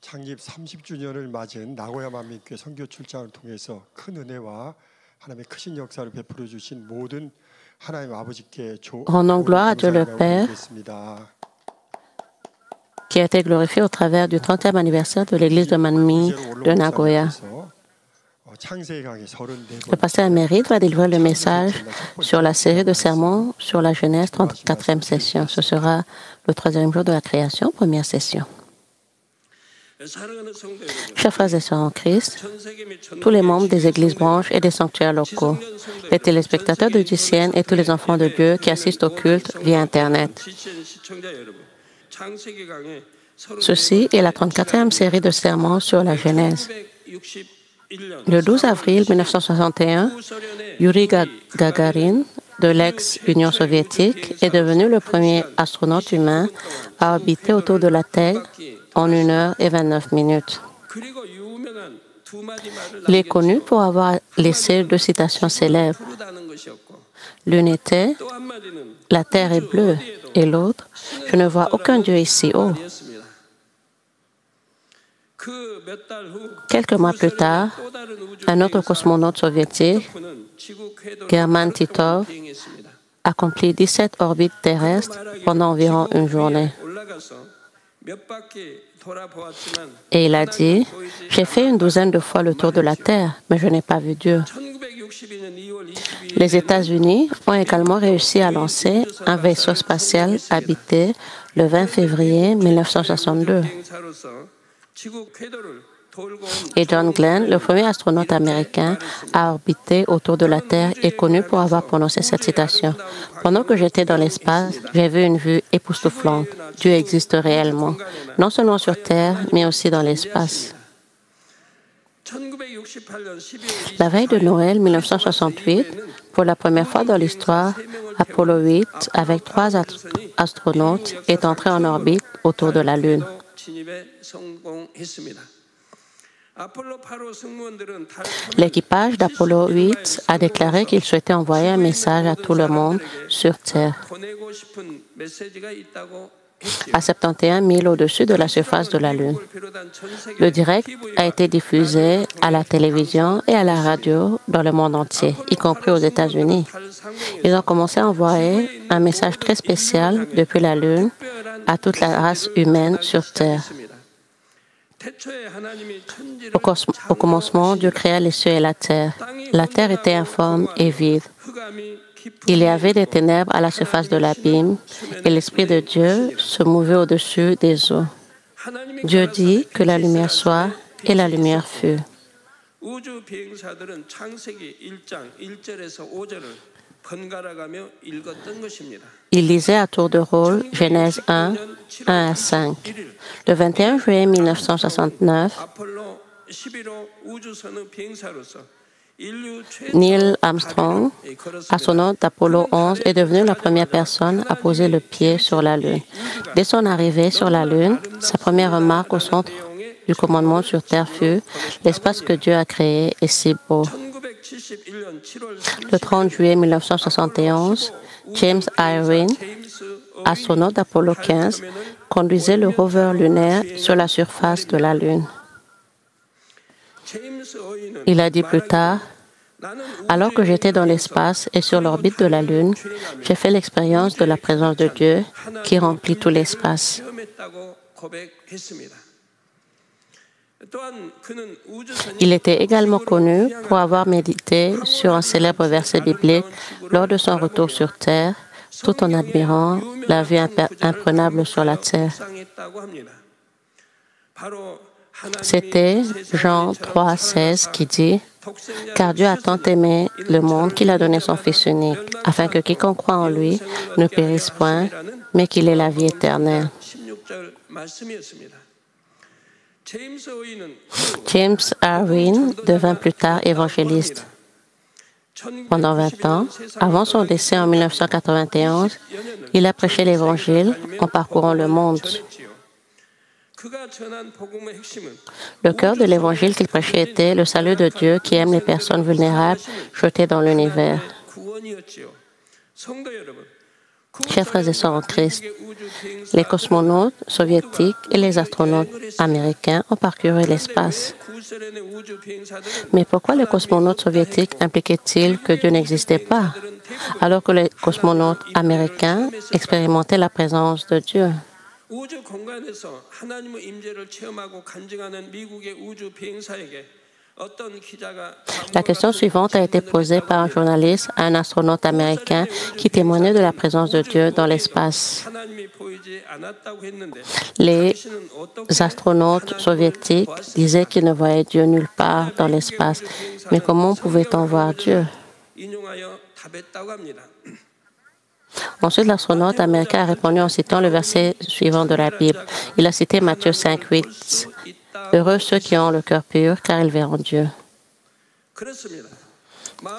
창립 30주년을 맞은 나고야 만민교회 선교 출장을 통해서 큰 은혜와 하나님의 크신 역사를 베풀어 주신 모든 하나님 아버지께 Rendons gloire à Dieu le Père, qui a été glorifié au travers du 30e anniversaire de l'église de Manmin de Nagoya. Le pasteur émérite va délivrer le message sur la série de sermons sur la Genèse, 34e session. Ce sera le 3e jour de la création, première session. Chers frères et sœurs en Christ, tous les membres des églises branches et des sanctuaires locaux, les téléspectateurs de DCN et tous les enfants de Dieu qui assistent au culte via Internet. Ceci est la 34e série de sermons sur la Genèse. Le 12 avril 1961, Yuri Gagarin, de l'ex-Union soviétique, est devenu le premier astronaute humain à orbiter autour de la Terre en 1 heure et 29 minutes. Il est connu pour avoir laissé 2 citations célèbres. L'une était « La Terre est bleue » et l'autre « Je ne vois aucun Dieu ici haut ». Quelques mois plus tard, un autre cosmonaute soviétique, German Titov, accomplit 17 orbites terrestres pendant environ une journée. Et il a dit, « J'ai fait une douzaine de fois le tour de la Terre, mais je n'ai pas vu Dieu. » Les États-Unis ont également réussi à lancer un vaisseau spatial habité le 20 février 1962. Et John Glenn, le premier astronaute américain à orbiter autour de la Terre, est connu pour avoir prononcé cette citation. « Pendant que j'étais dans l'espace, j'ai vu une vue époustouflante. Dieu existe réellement, non seulement sur Terre, mais aussi dans l'espace. » La veille de Noël 1968, pour la première fois dans l'histoire, Apollo 8, avec 3 astronautes, est entré en orbite autour de la Lune. L'équipage d'Apollo 8 a déclaré qu'il souhaitait envoyer un message à tout le monde sur Terre, à 71 000 au-dessus de la surface de la Lune. Le direct a été diffusé à la télévision et à la radio dans le monde entier, y compris aux États-Unis. Ils ont commencé à envoyer un message très spécial depuis la Lune à toute la race humaine sur Terre. Au commencement, Dieu créa les cieux et la terre. La terre était informe et vide. Il y avait des ténèbres à la surface de l'abîme et l'Esprit de Dieu se mouvait au-dessus des eaux. Dieu dit que la lumière soit et la lumière fut. Il lisait à tour de rôle Genèse 1, 1 à 5. Le 21 juillet 1969, Neil Armstrong, astronaute d'Apollo 11, est devenu la première personne à poser le pied sur la Lune. Dès son arrivée sur la Lune, sa première remarque au centre du commandement sur Terre fut « L'espace que Dieu a créé est si beau ». Le 30 juillet 1971, James Irwin, astronaute d'Apollo 15, conduisait le rover lunaire sur la surface de la Lune. Il a dit plus tard, « Alors que j'étais dans l'espace et sur l'orbite de la Lune, j'ai fait l'expérience de la présence de Dieu qui remplit tout l'espace. » Il était également connu pour avoir médité sur un célèbre verset biblique lors de son retour sur Terre, tout en admirant la vue imprenable sur la Terre. C'était Jean 3, 16 qui dit « Car Dieu a tant aimé le monde qu'il a donné son Fils unique, afin que quiconque croit en lui ne périsse point, mais qu'il ait la vie éternelle. » James Irwin devint plus tard évangéliste. Pendant 20 ans, avant son décès en 1991, il a prêché l'Évangile en parcourant le monde. Le cœur de l'Évangile qu'il prêchait était le salut de Dieu qui aime les personnes vulnérables jetées dans l'univers. Chers frères et sœurs en Christ, les cosmonautes soviétiques et les astronautes américains ont parcouru l'espace. Mais pourquoi les cosmonautes soviétiques impliquaient-ils que Dieu n'existait pas, alors que les cosmonautes américains expérimentaient la présence de Dieu? La question suivante a été posée par un journaliste à un astronaute américain qui témoignait de la présence de Dieu dans l'espace. Les astronautes soviétiques disaient qu'ils ne voyaient Dieu nulle part dans l'espace. Mais comment pouvait-on voir Dieu? Ensuite, l'astronaute américain a répondu en citant le verset suivant de la Bible. Il a cité Matthieu 5:8. Heureux ceux qui ont le cœur pur, car ils verront Dieu.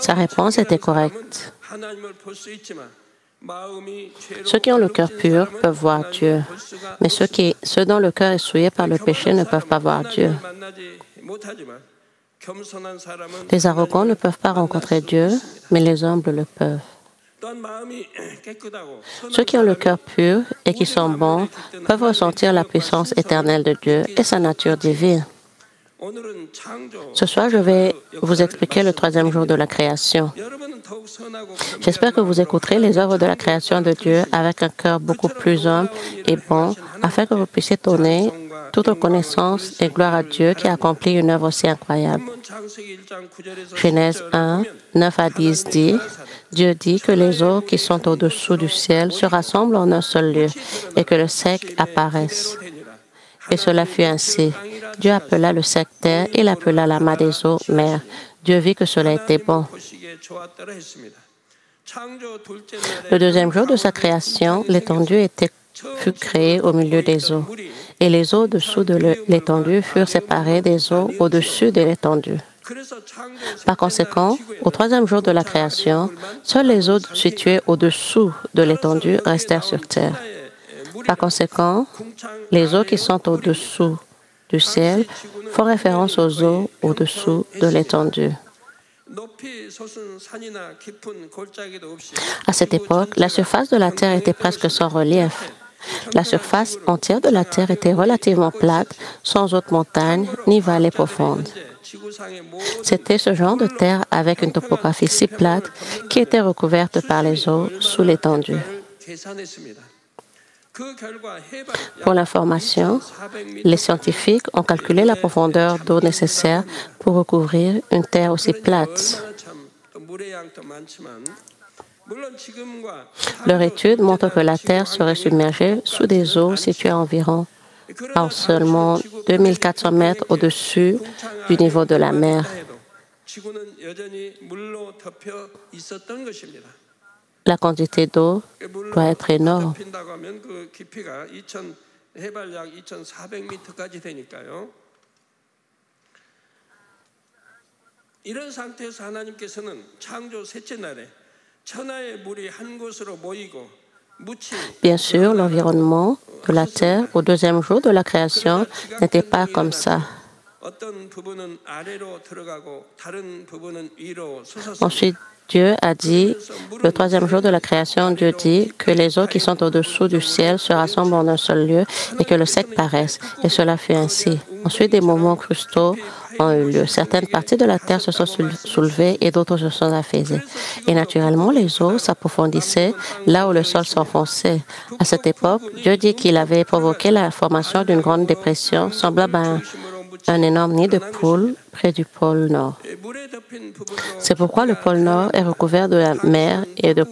Sa réponse était correcte. Ceux qui ont le cœur pur peuvent voir Dieu, mais ceux dont le cœur est souillé par le péché ne peuvent pas voir Dieu. Les arrogants ne peuvent pas rencontrer Dieu, mais les humbles le peuvent. Ceux qui ont le cœur pur et qui sont bons peuvent ressentir la puissance éternelle de Dieu et sa nature divine. Ce soir, je vais vous expliquer le troisième jour de la création. J'espère que vous écouterez les œuvres de la création de Dieu avec un cœur beaucoup plus humble et bon, afin que vous puissiez donner toute reconnaissance et gloire à Dieu qui a accompli une œuvre aussi incroyable. Genèse 1, 9 à 10 dit, Dieu dit que les eaux qui sont au-dessous du ciel se rassemblent en un seul lieu et que le sec apparaisse. Et cela fut ainsi. Dieu appela le sec terre et l'appela la main des eaux mer. Dieu vit que cela était bon. Le deuxième jour de sa création, l'étendue fut créée au milieu des eaux, et les eaux au-dessous de l'étendue furent séparées des eaux au-dessus de l'étendue. Par conséquent, au troisième jour de la création, seules les eaux situées au-dessous de l'étendue restèrent sur terre. Par conséquent, les eaux qui sont au-dessous du ciel font référence aux eaux au-dessous de l'étendue. À cette époque, la surface de la terre était presque sans relief. La surface entière de la terre était relativement plate, sans autres montagnes ni vallées profondes. C'était ce genre de terre avec une topographie si plate qui était recouverte par les eaux sous l'étendue. Pour l'information, les scientifiques ont calculé la profondeur d'eau nécessaire pour recouvrir une terre aussi plate. Leur étude montre que la Terre serait submergée sous des eaux situées environ à seulement 2400 mètres au-dessus du niveau de la mer. La quantité d'eau doit être énorme. 이런 상태에서 하나님께서는 창조 셋째 날에 천하의 물이 한 곳으로 모이고 Bien sûr, l'environnement de la terre au deuxième jour de la création n'était pas comme ça. Ensuite, Dieu a dit, le troisième jour de la création, Dieu dit que les eaux qui sont au-dessous du ciel se rassemblent en un seul lieu et que le sec paraisse. Et cela fut ainsi. Ensuite, des mouvements cristaux ont eu lieu. Certaines parties de la terre se sont soulevées et d'autres se sont affaissées. Et naturellement, les eaux s'approfondissaient là où le sol s'enfonçait. À cette époque, Dieu dit qu'il avait provoqué la formation d'une grande dépression semblable à un énorme nid de poules près du pôle Nord. C'est pourquoi le pôle Nord est recouvert de la mer et le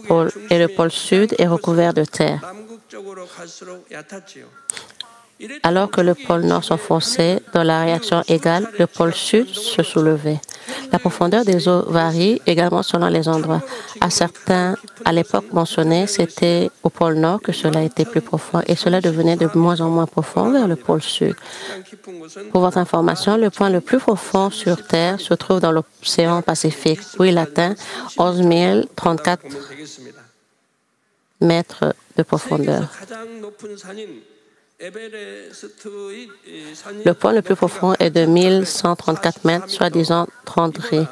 pôle Sud est recouvert de terre. Alors que le pôle Nord s'enfonçait dans la réaction égale, le pôle Sud se soulevait. La profondeur des eaux varie également selon les endroits. À l'époque mentionnée, c'était au pôle Nord que cela était plus profond et cela devenait de moins en moins profond vers le pôle Sud. Pour votre information, le point le plus profond sur Terre se trouve dans l'océan Pacifique, où il atteint 11 034 mètres de profondeur. Le point le plus profond est de 1134 mètres, soi-disant 30 ris.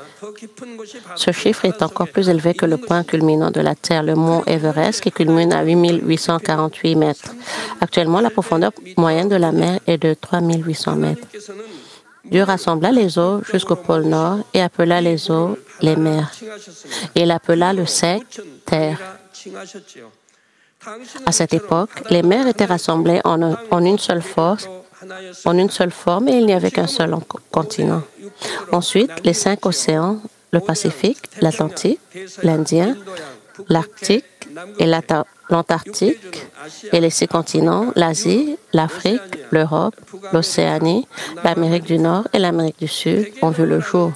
Ce chiffre est encore plus élevé que le point culminant de la Terre, le mont Everest, qui culmine à 8848 mètres. Actuellement, la profondeur moyenne de la mer est de 3800 mètres. Dieu rassembla les eaux jusqu'au pôle Nord et appela les eaux les mers. Il appela le sec terre. À cette époque, les mers étaient rassemblées en une seule forme et il n'y avait qu'un seul continent. Ensuite, les 5 océans, le Pacifique, l'Atlantique, l'Indien, l'Arctique et l'Antarctique, et les 6 continents, l'Asie, l'Afrique, l'Europe, l'Océanie, l'Amérique du Nord et l'Amérique du Sud, ont vu le jour.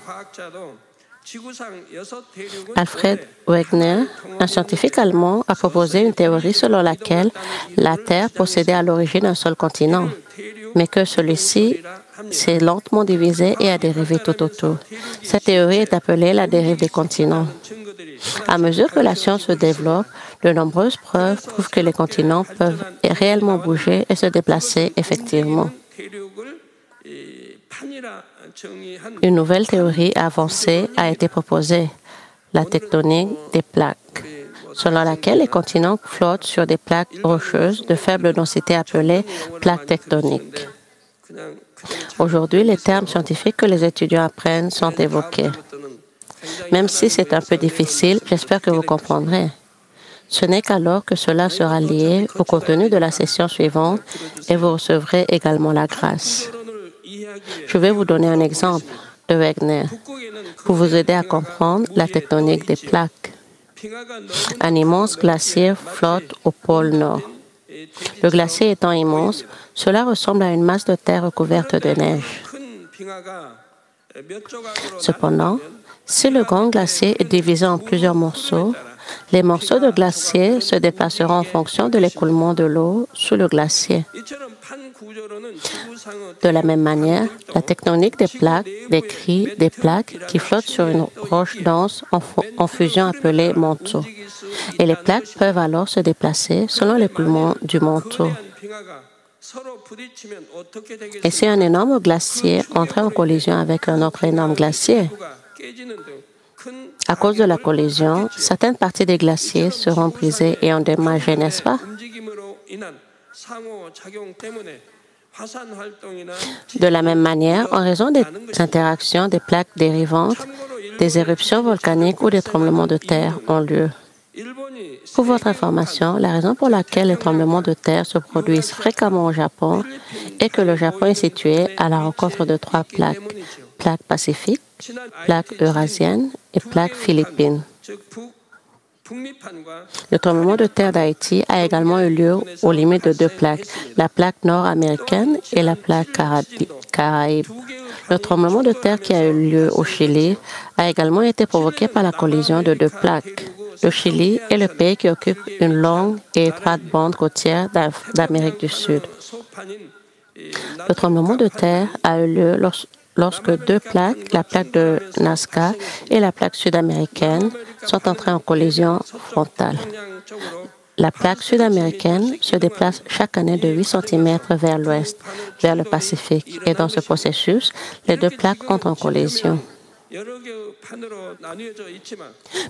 Alfred Wegener, un scientifique allemand, a proposé une théorie selon laquelle la Terre possédait à l'origine un seul continent, mais que celui-ci s'est lentement divisé et a dérivé tout autour. Cette théorie est appelée la dérive des continents. À mesure que la science se développe, de nombreuses preuves prouvent que les continents peuvent réellement bouger et se déplacer effectivement. Une nouvelle théorie avancée a été proposée, la tectonique des plaques, selon laquelle les continents flottent sur des plaques rocheuses de faible densité appelées plaques tectoniques. Aujourd'hui, les termes scientifiques que les étudiants apprennent sont évoqués. Même si c'est un peu difficile, j'espère que vous comprendrez. Ce n'est qu'alors que cela sera lié au contenu de la session suivante et vous recevrez également la grâce. Je vais vous donner un exemple de Wegener pour vous aider à comprendre la tectonique des plaques. Un immense glacier flotte au pôle Nord. Le glacier étant immense, cela ressemble à une masse de terre recouverte de neige. Cependant, si le grand glacier est divisé en plusieurs morceaux, les morceaux de glacier se déplaceront en fonction de l'écoulement de l'eau sous le glacier. De la même manière, la tectonique des plaques décrit des plaques qui flottent sur une roche dense en fusion appelée manteau. Et les plaques peuvent alors se déplacer selon l'écoulement du manteau. Et si un énorme glacier entrait en collision avec un autre énorme glacier, à cause de la collision, certaines parties des glaciers seront brisées et endommagées, n'est-ce pas? De la même manière, en raison des interactions des plaques dérivantes, des éruptions volcaniques ou des tremblements de terre ont lieu. Pour votre information, la raison pour laquelle les tremblements de terre se produisent fréquemment au Japon est que le Japon est situé à la rencontre de 3 plaques, plaque pacifique, plaque eurasienne et plaque philippine. Le tremblement de terre d'Haïti a également eu lieu aux limites de 2 plaques, la plaque nord-américaine et la plaque caraïbe. Le tremblement de terre qui a eu lieu au Chili a également été provoqué par la collision de 2 plaques. Le Chili est le pays qui occupe une longue et étroite bande côtière d'Amérique du Sud. Le tremblement de terre a eu lieu lorsque 2 plaques, la plaque de Nazca et la plaque sud-américaine, sont entrées en collision frontale. La plaque sud-américaine se déplace chaque année de 8 cm vers l'ouest, vers le Pacifique, et dans ce processus, les 2 plaques entrent en collision.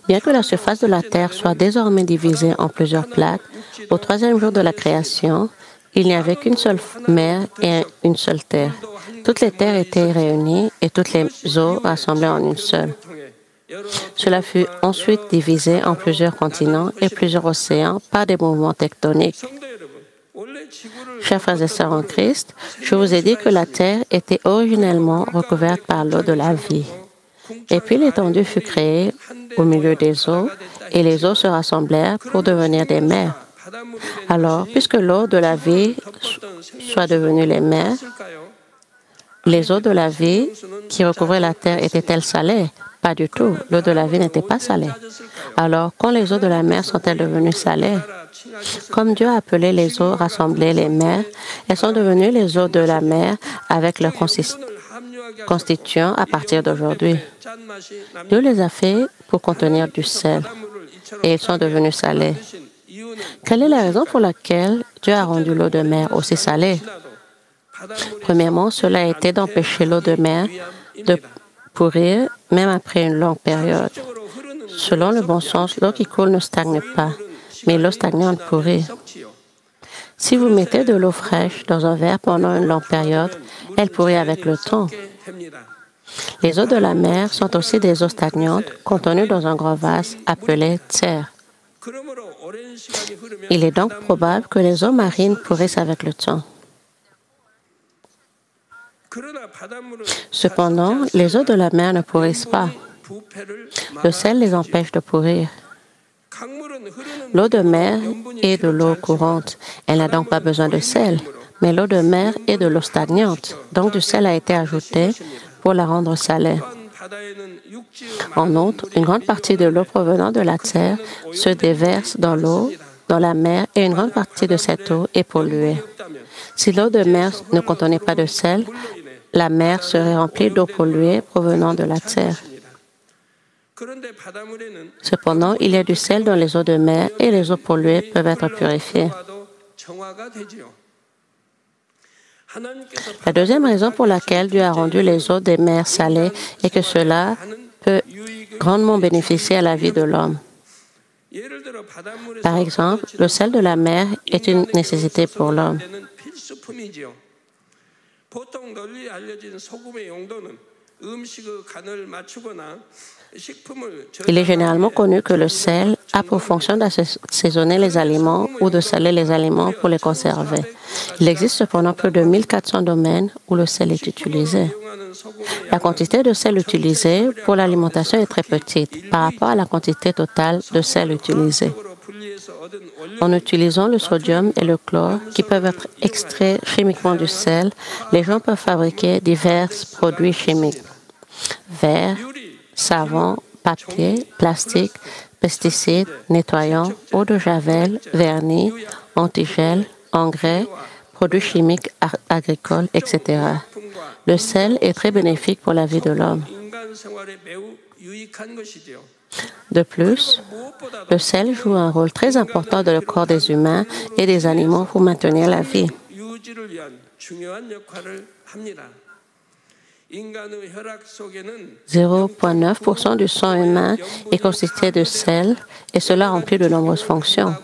Bien que la surface de la Terre soit désormais divisée en plusieurs plaques, au 3e jour de la création, il n'y avait qu'une seule mer et une seule terre. Toutes les terres étaient réunies et toutes les eaux rassemblées en une seule. Cela fut ensuite divisé en plusieurs continents et plusieurs océans par des mouvements tectoniques. Chers frères et sœurs en Christ, je vous ai dit que la Terre était originellement recouverte par l'eau de la vie. Et puis l'étendue fut créée au milieu des eaux et les eaux se rassemblèrent pour devenir des mers. Alors, puisque l'eau de la vie soit devenue les mers, les eaux de la vie qui recouvraient la terre étaient-elles salées? Pas du tout. L'eau de la vie n'était pas salée. Alors, quand les eaux de la mer sont-elles devenues salées? Comme Dieu a appelé les eaux rassemblées les mers, elles sont devenues les eaux de la mer avec leurs constituants à partir d'aujourd'hui. Dieu les a fait pour contenir du sel et ils sont devenus salés. Quelle est la raison pour laquelle Dieu a rendu l'eau de mer aussi salée? Premièrement, cela a été d'empêcher l'eau de mer de pourrir même après une longue période. Selon le bon sens, l'eau qui coule ne stagne pas, mais l'eau stagnante pourrit. Si vous mettez de l'eau fraîche dans un verre pendant une longue période, elle pourrit avec le temps. Les eaux de la mer sont aussi des eaux stagnantes contenues dans un grand vase appelé terre. Il est donc probable que les eaux marines pourrissent avec le temps. Cependant, les eaux de la mer ne pourrissent pas. Le sel les empêche de pourrir. L'eau de mer est de l'eau courante. Elle n'a donc pas besoin de sel. Mais l'eau de mer est de l'eau stagnante. Donc du sel a été ajouté pour la rendre salée. En outre, une grande partie de l'eau provenant de la terre se déverse dans l'eau, dans la mer, et une grande partie de cette eau est polluée. Si l'eau de mer ne contenait pas de sel, la mer serait remplie d'eau polluée provenant de la terre. Cependant, il y a du sel dans les eaux de mer et les eaux polluées peuvent être purifiées. La deuxième raison pour laquelle Dieu a rendu les eaux des mers salées est que cela peut grandement bénéficier à la vie de l'homme. Par exemple, le sel de la mer est une nécessité pour l'homme. Il est généralement connu que le sel a pour fonction d'assaisonner les aliments ou de saler les aliments pour les conserver. Il existe cependant plus de 1400 domaines où le sel est utilisé. La quantité de sel utilisée pour l'alimentation est très petite par rapport à la quantité totale de sel utilisé. En utilisant le sodium et le chlore, qui peuvent être extraits chimiquement du sel, les gens peuvent fabriquer divers produits chimiques. Verre, savon, papier, plastique, pesticides, nettoyants, eau de javel, vernis, antigel, engrais, produits chimiques agricoles, etc. Le sel est très bénéfique pour la vie de l'homme. De plus, le sel joue un rôle très important dans le corps des humains et des animaux pour maintenir la vie. 0,9% du sang humain est constitué de sel et cela remplit de nombreuses fonctions.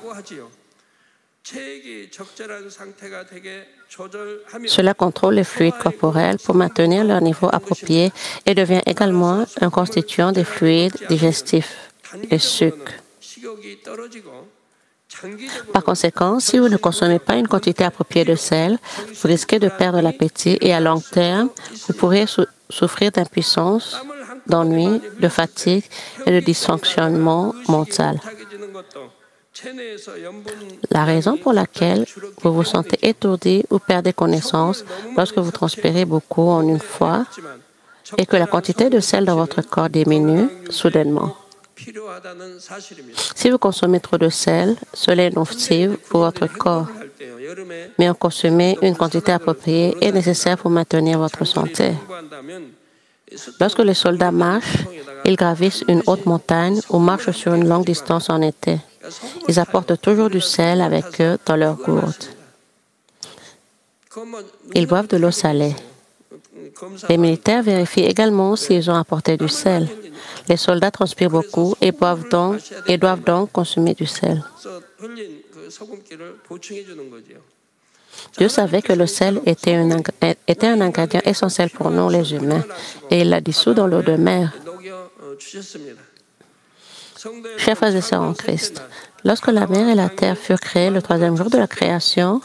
Cela contrôle les fluides corporels pour maintenir leur niveau approprié et devient également un constituant des fluides digestifs, les sucs. Par conséquent, si vous ne consommez pas une quantité appropriée de sel, vous risquez de perdre l'appétit et à long terme, vous pourrez souffrir d'impuissance, d'ennui, de fatigue et de dysfonctionnement mental. La raison pour laquelle vous vous sentez étourdi ou perdez connaissance lorsque vous transpirez beaucoup en une fois est que la quantité de sel dans votre corps diminue soudainement. Si vous consommez trop de sel, cela est nocif pour votre corps. Mais en consommer une quantité appropriée est nécessaire pour maintenir votre santé. Lorsque les soldats marchent, ils gravissent une haute montagne ou marchent sur une longue distance en été. Ils apportent toujours du sel avec eux dans leur gourde. Ils boivent de l'eau salée. Les militaires vérifient également s'ils ont apporté du sel. Les soldats transpirent beaucoup et doivent donc consommer du sel. Dieu savait que le sel était un ingrédient essentiel pour nous, les humains, et il l'a dissous dans l'eau de mer. Chers frères et sœurs en Christ, lorsque la mer et la terre furent créées le troisième jour de la création,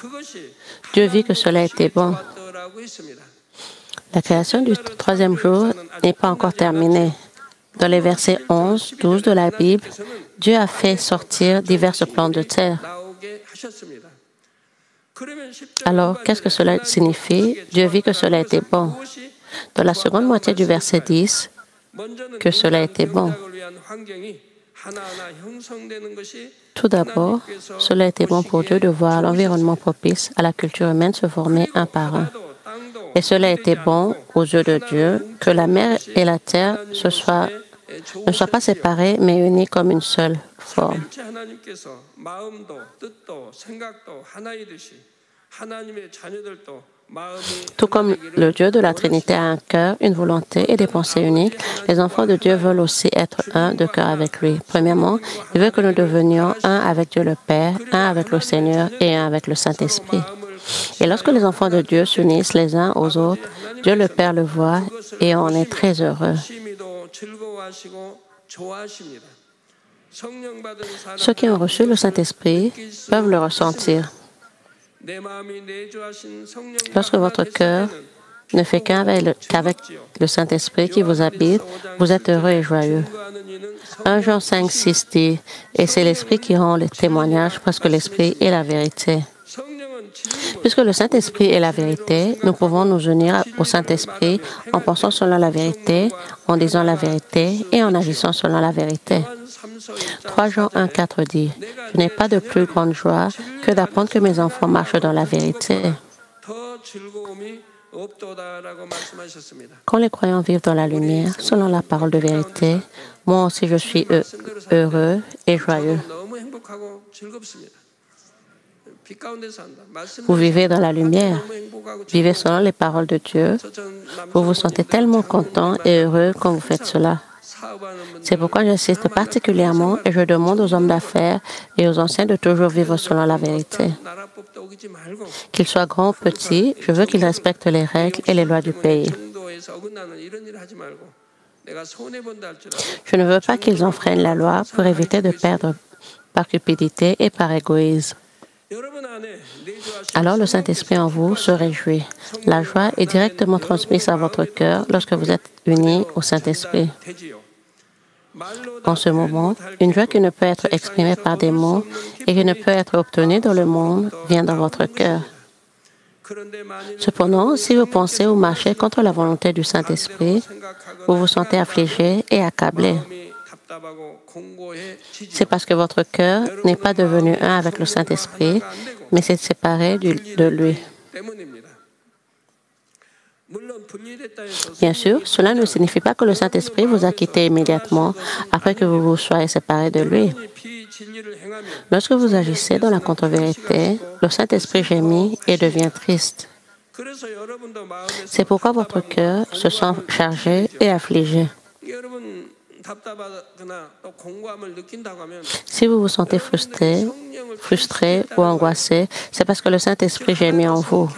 Dieu vit que cela était bon. La création du troisième jour n'est pas encore terminée. Dans les versets 11, 12 de la Bible, Dieu a fait sortir diverses plantes de terre. Alors, qu'est-ce que cela signifie? Dieu vit que cela était bon. Dans la seconde moitié du verset 10, que cela était bon. Tout d'abord, cela était bon pour Dieu de voir l'environnement propice à la culture humaine se former un par un. Et cela était bon aux yeux de Dieu que la mer et la terre ne soient pas séparées, mais unies comme une seule forme. 삼위일체 하나님께서 마음도 뜻도 생각도 하나이듯이 하나님의 자녀들도 Tout comme le Dieu de la Trinité a un cœur, une volonté et des pensées uniques, les enfants de Dieu veulent aussi être un de cœur avec lui. Premièrement, il veut que nous devenions un avec Dieu le Père, un avec le Seigneur et un avec le Saint-Esprit. Et lorsque les enfants de Dieu s'unissent les uns aux autres, Dieu le Père le voit et on est très heureux. Ceux qui ont reçu le Saint-Esprit peuvent le ressentir. Lorsque votre cœur ne fait qu'avec le Saint-Esprit qui vous habite, vous êtes heureux et joyeux. 1 Jean 5, 6 dit, « Et c'est l'Esprit qui rend le témoignage parce que l'Esprit est la vérité. » Puisque le Saint-Esprit est la vérité, nous pouvons nous unir au Saint-Esprit en pensant selon la vérité, en disant la vérité et en agissant selon la vérité. 3 Jean 1, 4 dit, « Je n'ai pas de plus grande joie que d'apprendre que mes enfants marchent dans la vérité. » Quand les croyants vivent dans la lumière, selon la parole de vérité, moi aussi je suis heureux et joyeux. Vous vivez dans la lumière, vivez selon les paroles de Dieu. Vous vous sentez tellement content et heureux quand vous faites cela. C'est pourquoi j'insiste particulièrement et je demande aux hommes d'affaires et aux anciens de toujours vivre selon la vérité. Qu'ils soient grands ou petits, je veux qu'ils respectent les règles et les lois du pays. Je ne veux pas qu'ils enfreignent la loi pour éviter de perdre par cupidité et par égoïsme. Alors le Saint-Esprit en vous se réjouit. La joie est directement transmise à votre cœur lorsque vous êtes unis au Saint-Esprit. En ce moment, une joie qui ne peut être exprimée par des mots et qui ne peut être obtenue dans le monde vient dans votre cœur. Cependant, si vous pensez ou marchez contre la volonté du Saint-Esprit, vous vous sentez affligé et accablé. C'est parce que votre cœur n'est pas devenu un avec le Saint-Esprit, mais s'est séparé de lui. Bien sûr, cela ne signifie pas que le Saint-Esprit vous a quitté immédiatement après que vous vous soyez séparé de lui. Lorsque vous agissez dans la contre-vérité, le Saint-Esprit gémit et devient triste. C'est pourquoi votre cœur se sent chargé et affligé. Si vous vous sentez frustré ou angoissé, c'est parce que le Saint-Esprit gémit en vous.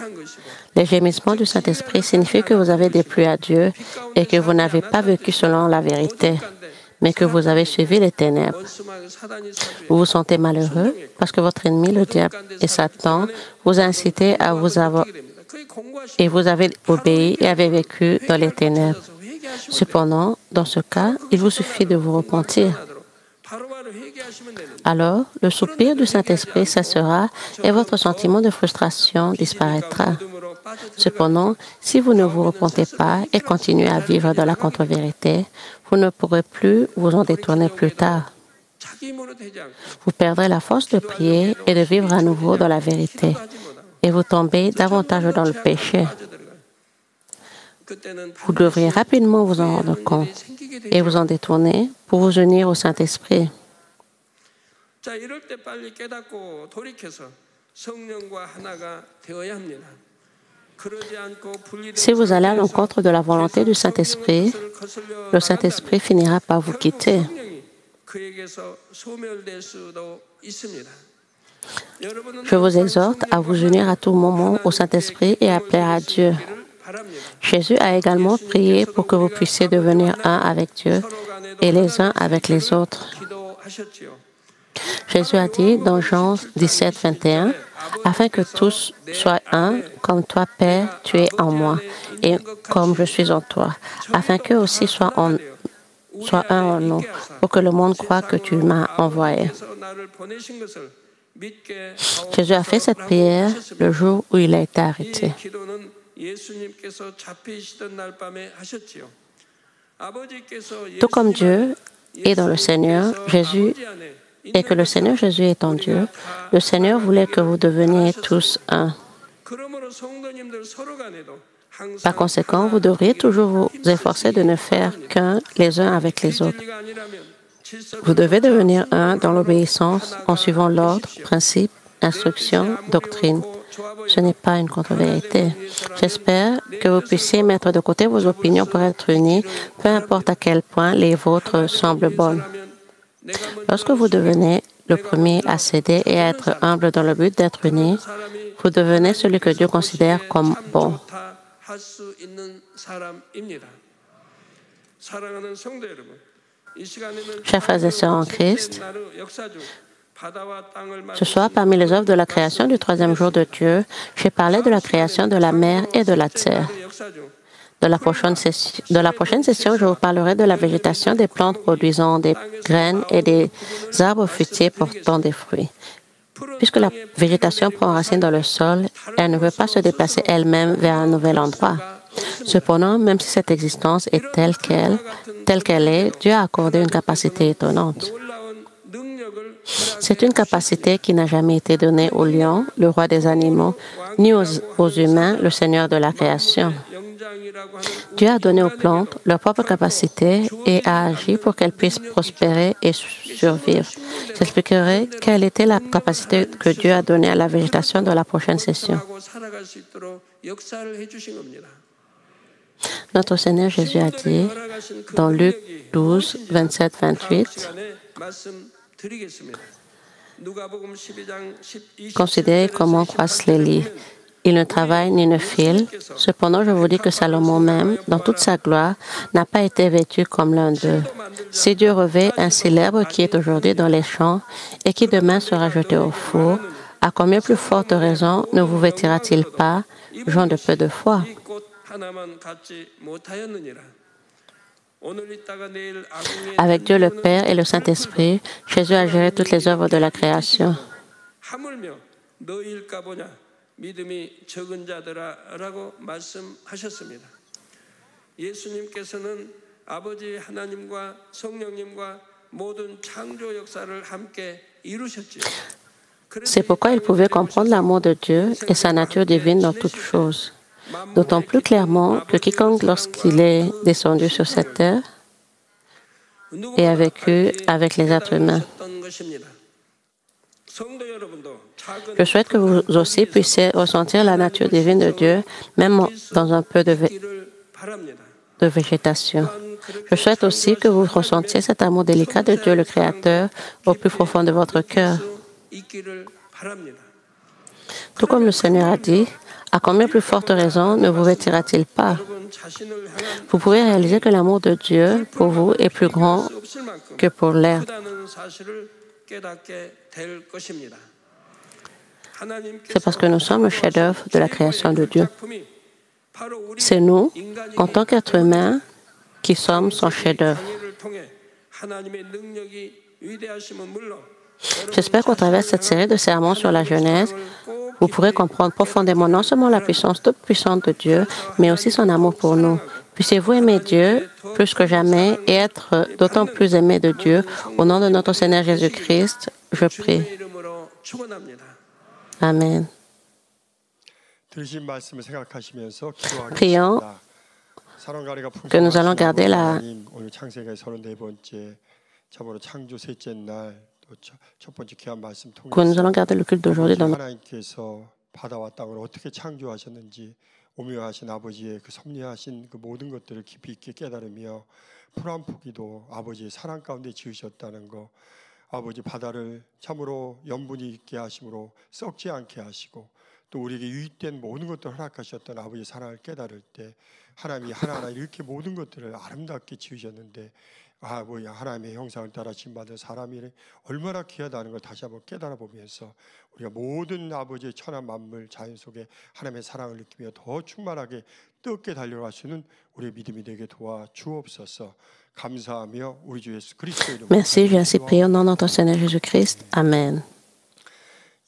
Les gémissements du Saint-Esprit signifient que vous avez déplu à Dieu et que vous n'avez pas vécu selon la vérité, mais que vous avez suivi les ténèbres. Vous vous sentez malheureux parce que votre ennemi, le diable et Satan, vous a incité à vous avoir et vous avez obéi et avez vécu dans les ténèbres. Cependant, dans ce cas, il vous suffit de vous repentir. Alors, le soupir du Saint-Esprit cessera et votre sentiment de frustration disparaîtra. Cependant, si vous ne vous repentez pas et continuez à vivre dans la contre-vérité, vous ne pourrez plus vous en détourner plus tard. Vous perdrez la force de prier et de vivre à nouveau dans la vérité, et vous tombez davantage dans le péché. Vous devriez rapidement vous en rendre compte et vous en détourner pour vous unir au Saint-Esprit. Si vous allez à l'encontre de la volonté du Saint-Esprit, le Saint-Esprit finira par vous quitter. Je vous exhorte à vous unir à tout moment au Saint-Esprit et à plaire à Dieu. Jésus a également prié pour que vous puissiez devenir un avec Dieu et les uns avec les autres. Jésus a dit dans Jean 17, 21, « Afin que tous soient un, comme toi, Père, tu es en moi, et comme je suis en toi, afin qu'eux aussi soient un en nous, pour que le monde croie que tu m'as envoyé. » Jésus a fait cette prière le jour où il a été arrêté. Tout comme Dieu est dans le Seigneur Jésus et que le Seigneur Jésus est en Dieu, le Seigneur voulait que vous deveniez tous un. Par conséquent, vous devriez toujours vous efforcer de ne faire qu'un les uns avec les autres. Vous devez devenir un dans l'obéissance en suivant l'ordre, principe, instruction, doctrine. Ce n'est pas une contre-vérité. J'espère que vous puissiez mettre de côté vos opinions pour être unis, peu importe à quel point les vôtres semblent bonnes. Lorsque vous devenez le premier à céder et à être humble dans le but d'être unis, vous devenez celui que Dieu considère comme bon. Chers frères et sœurs en Christ, ce soir, parmi les œuvres de la création du troisième jour de Dieu, j'ai parlé de la création de la mer et de la terre. De la prochaine session, je vous parlerai de la végétation des plantes produisant des graines et des arbres fruitiers portant des fruits. Puisque la végétation prend racine dans le sol, elle ne peut pas se déplacer elle-même vers un nouvel endroit. Cependant, même si cette existence est telle qu'elle est, Dieu a accordé une capacité étonnante. C'est une capacité qui n'a jamais été donnée au lion, le roi des animaux, ni aux humains, le Seigneur de la création. Dieu a donné aux plantes leur propre capacité et a agi pour qu'elles puissent prospérer et survivre. J'expliquerai quelle était la capacité que Dieu a donnée à la végétation dans la prochaine session. Notre Seigneur Jésus a dit dans Luc 12, 27-28, considérez comment croissent les lits. Ils ne travaillent ni ne filent. Cependant, je vous dis que Salomon même, dans toute sa gloire, n'a pas été vêtu comme l'un d'eux. Si Dieu revêt ainsi l'herbe qui est aujourd'hui dans les champs et qui demain sera jetée au four, à combien plus forte raison ne vous vêtira-t-il pas, gens de peu de foi? Avec Dieu le Père et le Saint-Esprit, Jésus a géré toutes les œuvres de la création. C'est pourquoi il pouvait comprendre l'amour de Dieu et sa nature divine dans toutes choses. D'autant plus clairement que quiconque, lorsqu'il est descendu sur cette terre, et a vécu avec les êtres humains. Je souhaite que vous aussi puissiez ressentir la nature divine de Dieu, même dans un peu de végétation. Je souhaite aussi que vous ressentiez cet amour délicat de Dieu le Créateur au plus profond de votre cœur. Tout comme le Seigneur a dit, à combien plus forte raison ne vous vêtira-t-il pas? Vous pouvez réaliser que l'amour de Dieu pour vous est plus grand que pour l'herbe. C'est parce que nous sommes le chef-d'œuvre de la création de Dieu. C'est nous, en tant qu'êtres humains, qui sommes son chef-d'œuvre. J'espère qu'au travers de cette série de sermons sur la Genèse, vous pourrez comprendre profondément non seulement la puissance toute puissante de Dieu, mais aussi son amour pour nous. Puissiez-vous aimer Dieu plus que jamais et être d'autant plus aimé de Dieu. Au nom de notre Seigneur Jésus-Christ, je prie. Amen. Prions que nous allons garder la le culte d'aujourd'hui dans 바다와 땅을 어떻게 창조하셨는지 오묘하신 아버지의 그 섭리하신 그 모든 것들을 깊이 있게 깨달으며 풀 한 포기도 아버지의 사랑 가운데 지으셨다는 거, 아버지 바다를 참으로 염분이 있게 하심으로 썩지 않게 하시고 또 우리에게 유익된 모든 것들을 허락하셨던 아버지의 사랑을 깨달을 때 하나님이 하나하나 이렇게 모든 것들을 아름답게 지으셨는데 아버지 하나님의 형상을 따라 지음받은 사람이 얼마나 귀하다는 걸 다시 한번 깨달아 보면서 우리가 모든 아버지의 천한 만물 자연 속에 하나님의 사랑을 느끼며 더 충만하게 뜨겁게 달려갈 수 있는 우리의 믿음이 되게 도와 주옵소서. 감사하며 우리 주 예수 그리스도의 이름으로. Merci, j'ai ainsi prié au nom de notre Seigneur Jésus-Christ. Amen.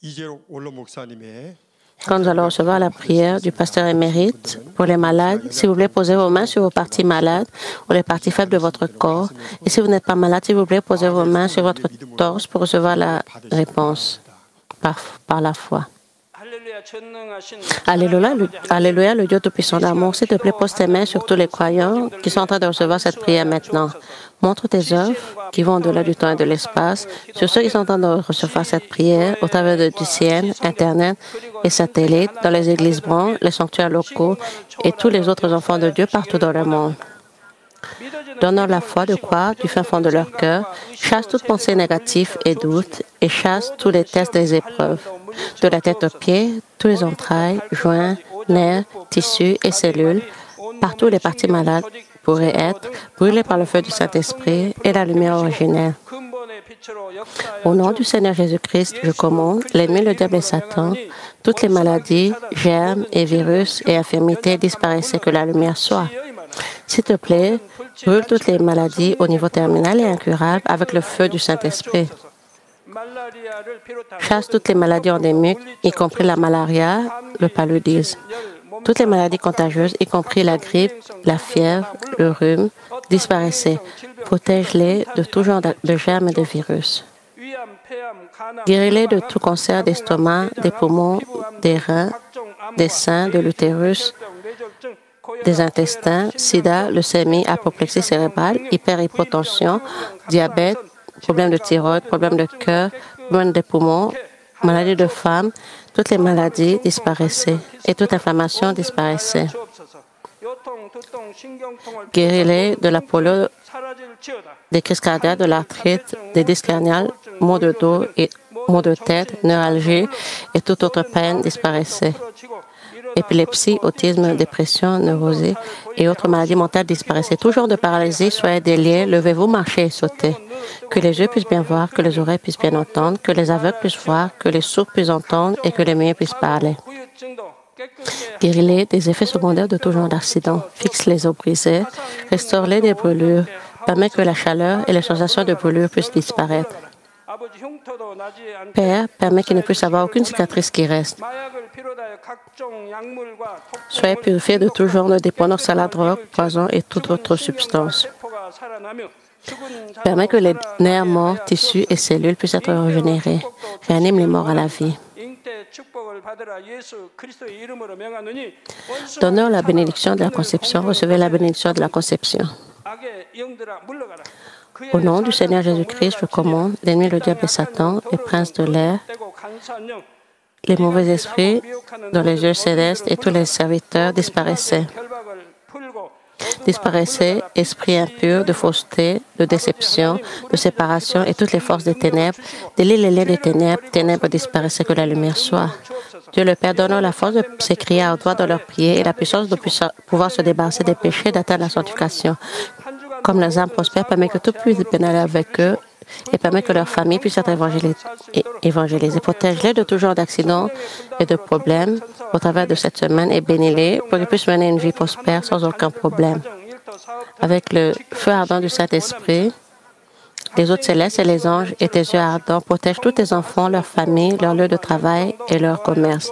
이재록 원로 목사님의 Quand nous allons recevoir la prière du pasteur émérite pour les malades, s'il vous plaît, posez vos mains sur vos parties malades ou les parties faibles de votre corps. Et si vous n'êtes pas malade, s'il vous plaît, posez vos mains sur votre torse pour recevoir la réponse par la foi. Alléluia, Alléluia, le Dieu Tout-Puissant d'amour. S'il te plaît, pose tes mains sur tous les croyants qui sont en train de recevoir cette prière maintenant. Montre tes œuvres qui vont au-delà du temps et de l'espace sur ceux qui sont en train de recevoir cette prière au travers du ciel, Internet et satellites, dans les églises branches, les sanctuaires locaux et tous les autres enfants de Dieu partout dans le monde. Donne-leur la foi de croire du fin fond de leur cœur, chasse toute pensée négative et doute et chasse tous les tests des épreuves. De la tête aux pieds, tous les entrailles, joints, nerfs, tissus et cellules, partout les parties malades pourraient être brûlées par le feu du Saint-Esprit et la lumière originelle. Au nom du Seigneur Jésus-Christ, je commande l'ennemi, le diable et Satan, toutes les maladies, germes et virus et infirmités disparaissaient, que la lumière soit. S'il te plaît, brûle toutes les maladies au niveau terminal et incurable avec le feu du Saint-Esprit. Chasse toutes les maladies endémiques, y compris la malaria, le paludisme. Toutes les maladies contagieuses, y compris la grippe, la fièvre, le rhume, disparaissez. Protège-les de tout genre de germes et de virus. Guéris-les de tout cancer d'estomac, des poumons, des reins, des seins, de l'utérus, des intestins, sida, leucémie, apoplexie cérébrale, hyperhypotension, diabète, problèmes de thyroïde, problèmes de cœur, problèmes des poumons, maladies de femme, toutes les maladies disparaissaient et toute inflammation disparaissait. Guéris-les de la polio, des crises cardiaques, de l'arthrite, des disques herniales, maux de dos et maux de tête, neuralgie et toute autre peine disparaissait. Épilepsie, autisme, dépression, neurose et autres maladies mentales disparaissaient. Tout genre de paralysie, soyez déliés, levez-vous, marchez et sautez. Que les yeux puissent bien voir, que les oreilles puissent bien entendre, que les aveugles puissent voir, que les sourds puissent entendre et que les muets puissent parler. Guéris-les des effets secondaires de tout genre d'accidents. Fixe les os brisés, restaure-les des brûlures, permet que la chaleur et les sensations de brûlure puissent disparaître. Père, permet qu'il ne puisse avoir aucune cicatrice qui reste. Soyez purifiés de tout genre de dépendance à la drogue, poison et toute autre substance. Permet que les nerfs morts, tissus et cellules puissent être régénérés. Réanime les morts à la vie. Donneur la bénédiction de la conception, recevez la bénédiction de la conception. Au nom du Seigneur Jésus-Christ, je commande l'ennemi, le diable et Satan, les princes de l'air, les mauvais esprits dans les yeux célestes et tous les serviteurs disparaissaient. Disparaissez, esprits impurs, de fausseté, de déception, de séparation et toutes les forces des ténèbres. Délie les liens des ténèbres, ténèbres disparaissez, que la lumière soit. Dieu le Père, donne la force de s'écrier à toi dans leur prière et la puissance de pouvoir se débarrasser des péchés, d'atteindre la sanctification. Comme les âmes prospères, permet que tout puisse bien aller avec eux et permet que leur famille puisse être évangélisée. Protège-les de tout genre d'accidents et de problèmes au travers de cette semaine et bénis-les pour qu'ils puissent mener une vie prospère sans aucun problème. Avec le feu ardent du Saint-Esprit, les hôtes célestes et les anges et tes yeux ardents protègent tous tes enfants, leurs familles, leur lieu de travail et leur commerce.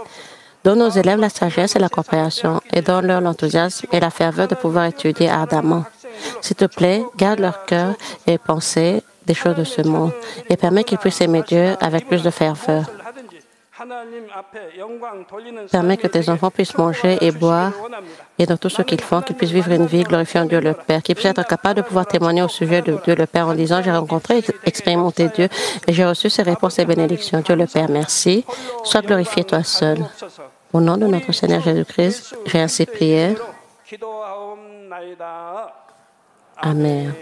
Donne aux élèves la sagesse et la compréhension et donne-leur l'enthousiasme et la ferveur de pouvoir étudier ardemment. S'il te plaît, garde leur cœur et pensée des choses de ce monde et permets qu'ils puissent aimer Dieu avec plus de ferveur. Permets que tes enfants puissent manger et boire et dans tout ce qu'ils font, qu'ils puissent vivre une vie glorifiant Dieu le Père, qu'ils puissent être capables de pouvoir témoigner au sujet de Dieu le Père en disant « J'ai rencontré et expérimenté Dieu et j'ai reçu ses réponses et bénédictions. Dieu le Père, merci. Sois glorifié toi seul. » Au nom de notre Seigneur Jésus-Christ, j'ai ainsi prié. Amen.